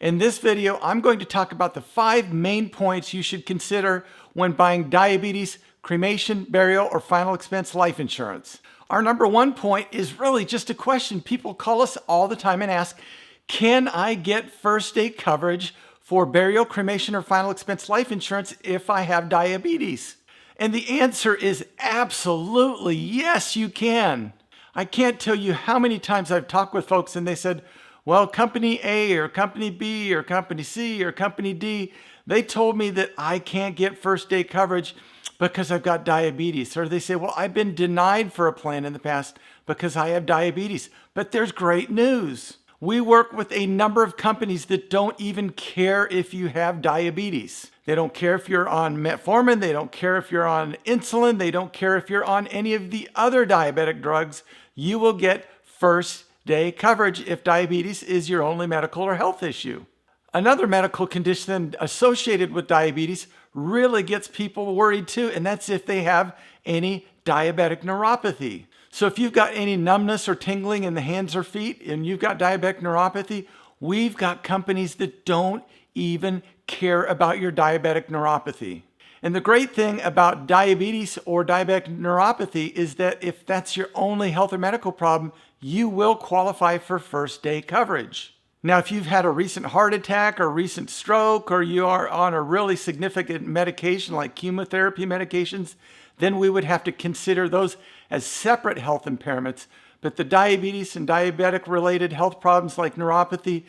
In this video, I'm going to talk about the 5 main points you should consider when buying diabetes, cremation, burial, or final expense life insurance. Our number 1 point is really just a question. People call us all the time and ask, can I get first day coverage for burial, cremation, or final expense life insurance if I have diabetes? And the answer is absolutely yes, you can. I can't tell you how many times I've talked with folks and they said, well, company A or company B or company C or company D, they told me that I can't get first day coverage because I've got diabetes. Or they say, well, I've been denied for a plan in the past because I have diabetes. But there's great news. We work with a number of companies that don't even care if you have diabetes. They don't care if you're on metformin. They don't care if you're on insulin. They don't care if you're on any of the other diabetic drugs. You will get first day coverage if diabetes is your only medical or health issue. Another medical condition associated with diabetes really gets people worried too, and that's if they have any diabetic neuropathy. So if you've got any numbness or tingling in the hands or feet and you've got diabetic neuropathy, we've got companies that don't even care about your diabetic neuropathy. And the great thing about diabetes or diabetic neuropathy is that if that's your only health or medical problem, you will qualify for first day coverage. Now, if you've had a recent heart attack or recent stroke, or you are on a really significant medication like chemotherapy medications, then we would have to consider those as separate health impairments. But the diabetes and diabetic related health problems like neuropathy,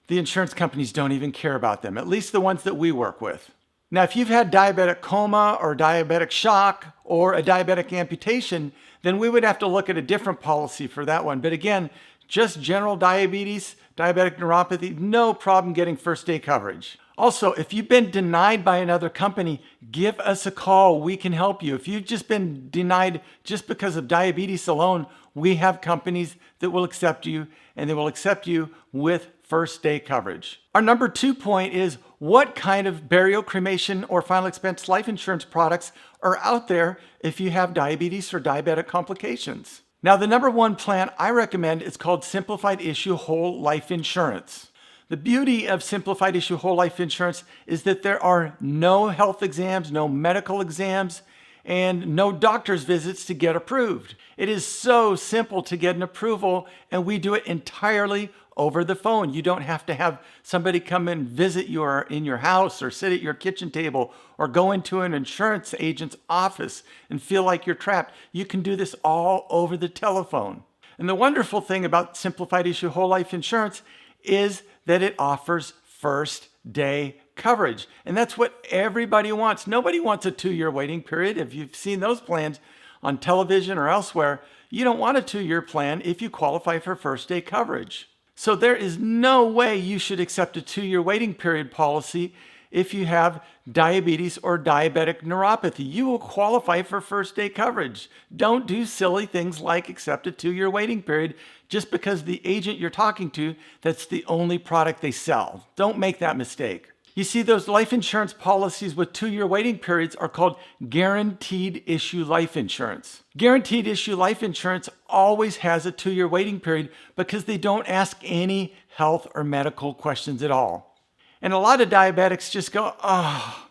the insurance companies don't even care about them, at least the ones that we work with. Now, if you've had diabetic coma or diabetic shock or a diabetic amputation, then we would have to look at a different policy for that one. But again, just general diabetes, diabetic neuropathy, no problem getting first day coverage. Also, if you've been denied by another company, give us a call. We can help you. If you've just been denied just because of diabetes alone, we have companies that will accept you, and they will accept you with first day coverage. Our number 2 point is, what kind of burial, cremation, or final expense life insurance products are out there if you have diabetes or diabetic complications? Now, the number 1 plan I recommend is called Simplified Issue Whole Life Insurance. The beauty of Simplified Issue Whole Life Insurance is that there are no health exams, no medical exams, and no doctor's visits to get approved. It is so simple to get an approval, and we do it entirely over the phone. You don't have to have somebody come and visit you in your house or sit at your kitchen table or go into an insurance agent's office and feel like you're trapped. You can do this all over the telephone. And the wonderful thing about Simplified Issue Whole Life Insurance is that it offers first day coverage. And that's what everybody wants. Nobody wants a 2-year waiting period. If you've seen those plans on television or elsewhere, you don't want a 2-year plan if you qualify for first day coverage. So there is no way you should accept a 2-year waiting period policy if you have diabetes or diabetic neuropathy. You will qualify for first day coverage. Don't do silly things like accept a 2-year waiting period just because the agent you're talking to, that's the only product they sell. Don't make that mistake. You see, those life insurance policies with 2-year waiting periods are called guaranteed issue life insurance. Guaranteed issue life insurance always has a 2-year waiting period because they don't ask any health or medical questions at all. And a lot of diabetics just go, oh,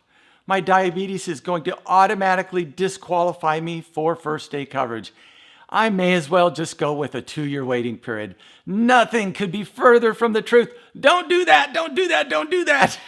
my diabetes is going to automatically disqualify me for first day coverage. I may as well just go with a 2-year waiting period. Nothing could be further from the truth. Don't do that. Don't do that. Don't do that.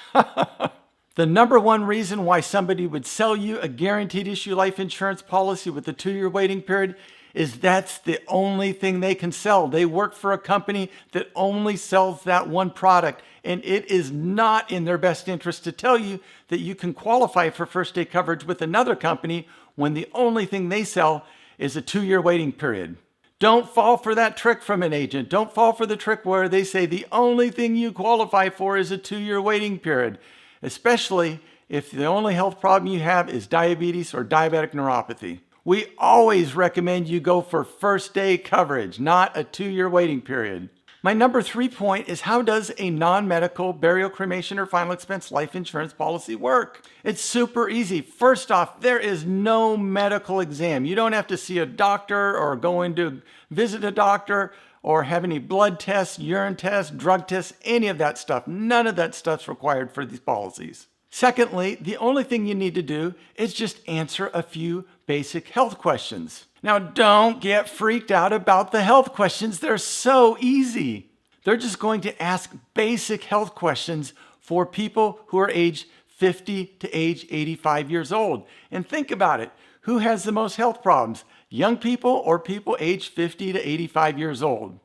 The number 1 reason why somebody would sell you a guaranteed issue life insurance policy with a 2-year waiting period is that's the only thing they can sell. They work for a company that only sells that one product, and it is not in their best interest to tell you that you can qualify for first day coverage with another company when the only thing they sell is a 2-year waiting period. Don't fall for that trick from an agent. Don't fall for the trick where they say the only thing you qualify for is a 2-year waiting period, especially if the only health problem you have is diabetes or diabetic neuropathy. We always recommend you go for first day coverage, not a 2-year waiting period. My number 3 point is, how does a non-medical burial, cremation, or final expense life insurance policy work? It's super easy. First off, there is no medical exam. You don't have to see a doctor or go in to visit a doctor or have any blood tests, urine tests, drug tests, any of that stuff. None of that stuff's required for these policies. Secondly, the only thing you need to do is just answer a few basic health questions. Now, don't get freaked out about the health questions. They're so easy. They're just going to ask basic health questions for people who are age 50 to age 85 years old. And think about it. Who has the most health problems? Young people or people aged 50 to 85 years old?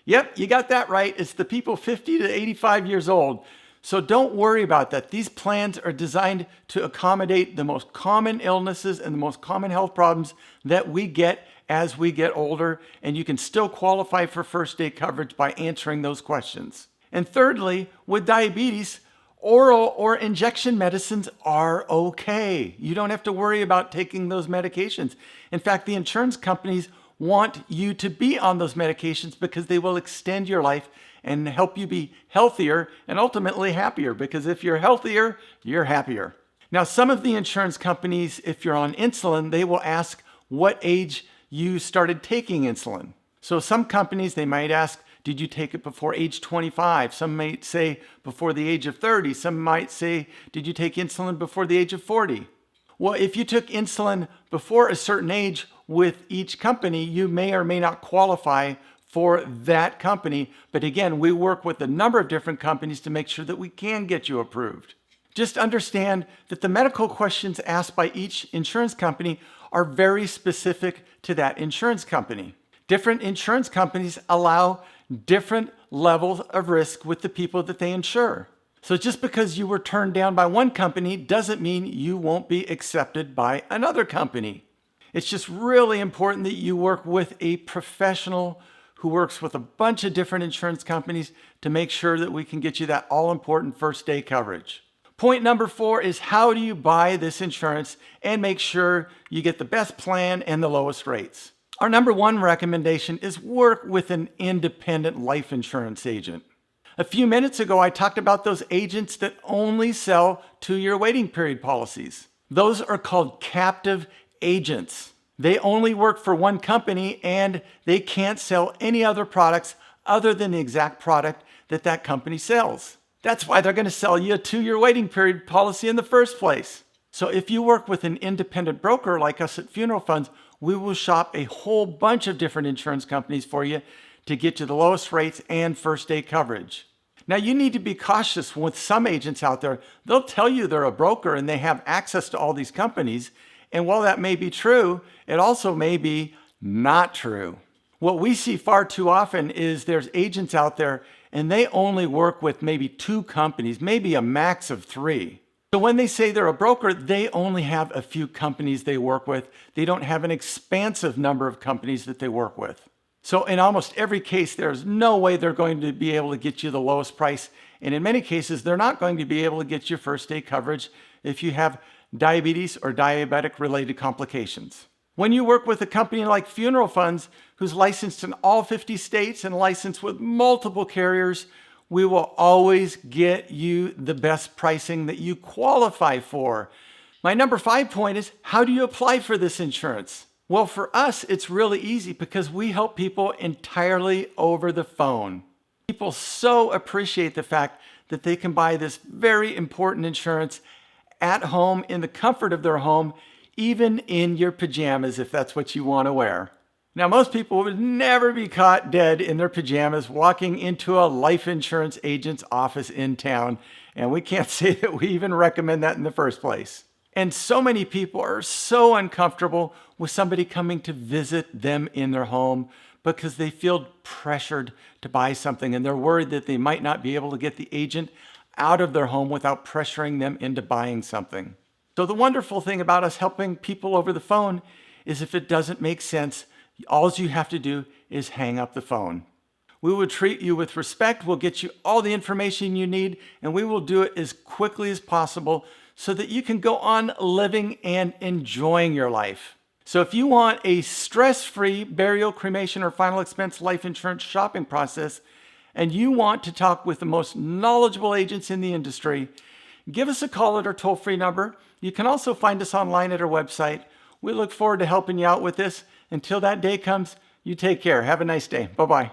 Yep, you got that right. It's the people 50 to 85 years old. So don't worry about that. These plans are designed to accommodate the most common illnesses and the most common health problems that we get as we get older, and you can still qualify for first day coverage by answering those questions. And thirdly, with diabetes, oral or injection medicines are okay. You don't have to worry about taking those medications. In fact, the insurance companies want you to be on those medications because they will extend your life and help you be healthier and ultimately happier, because if you're healthier, you're happier. Now, some of the insurance companies, if you're on insulin, they will ask what age you started taking insulin. So some companies, they might ask, did you take it before age 25? Some might say before the age of 30. Some might say, did you take insulin before the age of 40? Well, if you took insulin before a certain age with each company, you may or may not qualify for that company. But again, we work with a number of different companies to make sure that we can get you approved. Just understand that the medical questions asked by each insurance company are very specific to that insurance company. Different insurance companies allow different levels of risk with the people that they insure. So just because you were turned down by one company doesn't mean you won't be accepted by another company. It's just really important that you work with a professional who works with a bunch of different insurance companies to make sure that we can get you that all-important first day coverage. Point number 4 is, how do you buy this insurance and make sure you get the best plan and the lowest rates? Our number 1 recommendation is work with an independent life insurance agent. A few minutes ago, I talked about those agents that only sell 2-year waiting period policies. Those are called captive agents. They only work for one company and they can't sell any other products other than the exact product that that company sells. That's why they're going to sell you a 2-year waiting period policy in the first place. So if you work with an independent broker like us at Funeral Funds, we will shop a whole bunch of different insurance companies for you to get you the lowest rates and first day coverage. Now, you need to be cautious with some agents out there. They'll tell you they're a broker and they have access to all these companies. And while that may be true, it also may be not true. What we see far too often is there's agents out there and they only work with maybe 2 companies, maybe a max of 3. So when they say they're a broker, they only have a few companies they work with. They don't have an expansive number of companies that they work with. So in almost every case, there's no way they're going to be able to get you the lowest price. And in many cases, they're not going to be able to get you first day coverage if you have diabetes or diabetic related complications. When you work with a company like Funeral Funds, who's licensed in all 50 states and licensed with multiple carriers, we will always get you the best pricing that you qualify for. My number 5 point is, how do you apply for this insurance? Well, for us, it's really easy because we help people entirely over the phone. People so appreciate the fact that they can buy this very important insurance at home in the comfort of their home, even in your pajamas if that's what you want to wear. Now, most people would never be caught dead in their pajamas walking into a life insurance agent's office in town, and we can't say that we even recommend that in the first place. And so many people are so uncomfortable with somebody coming to visit them in their home because they feel pressured to buy something and they're worried that they might not be able to get the agent out of their home without pressuring them into buying something. So the wonderful thing about us helping people over the phone is, if it doesn't make sense, all you have to do is hang up the phone. We will treat you with respect. We'll get you all the information you need, and we will do it as quickly as possible so that you can go on living and enjoying your life. So if you want a stress-free burial, cremation, or final expense life insurance shopping process, and you want to talk with the most knowledgeable agents in the industry, give us a call at our toll-free number. You can also find us online at our website. We look forward to helping you out with this. Until that day comes, you take care. Have a nice day. Bye-bye.